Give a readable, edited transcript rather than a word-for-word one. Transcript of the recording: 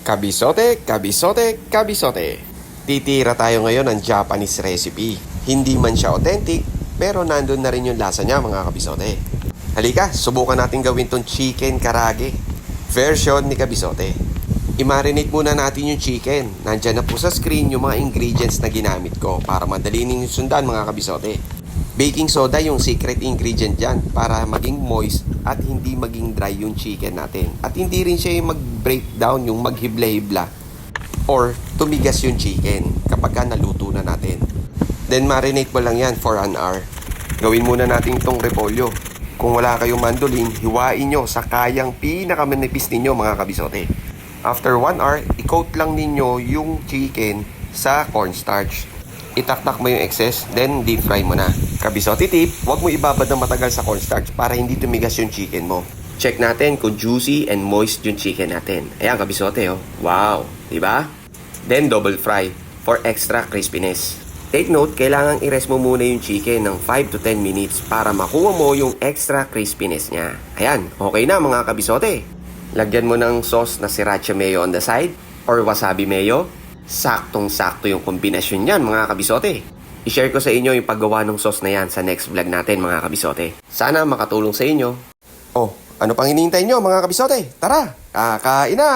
Kabisote, kabisote, kabisote. Titira tayo ngayon ng Japanese recipe. Hindi man siya authentic, pero nandun na rin yung lasa niya mga kabisote. Halika, subukan natin gawin tong chicken karage. Version ni Kabisote. I-marinate muna natin yung chicken. Nandyan na po sa screen yung mga ingredients na ginamit ko para madali ninyong sundan mga kabisote. Baking soda yung secret ingredient dyan para maging moist at hindi maging dry yung chicken natin. At hindi rin siya yung mag-breakdown, yung maghibla-hibla or tumigas yung chicken kapag naluto na natin. Then marinate mo lang yan for an hour. Gawin muna natin itong repolyo. Kung wala kayong mandolin, hiwain nyo sa kayang pinakamanipis ninyo mga kabisote. After 1 hour, i-coat lang ninyo yung chicken sa cornstarch. Itaktak mo yung excess, then deep fry mo na. Kabisote tip, huwag mo ibabad ng matagal sa cornstarch para hindi tumigas yung chicken mo. Check natin kung juicy and moist yung chicken natin. Ayan kabisote oh. Wow, diba? Then double fry for extra crispiness. Take note, kailangan i-rest mo muna yung chicken ng 5 to 10 minutes para makuha mo yung extra crispiness niya. Ayan, okay na mga kabisote. Lagyan mo ng sauce na sriracha mayo on the side or wasabi mayo. Saktong-sakto yung kombinasyon niyan mga kabisote. I-share ko sa inyo yung paggawa ng sauce na yan sa next vlog natin mga kabisote. Sana makatulong sa inyo. Oh, ano pang hinihintay nyo mga kabisote? Tara, kakain na!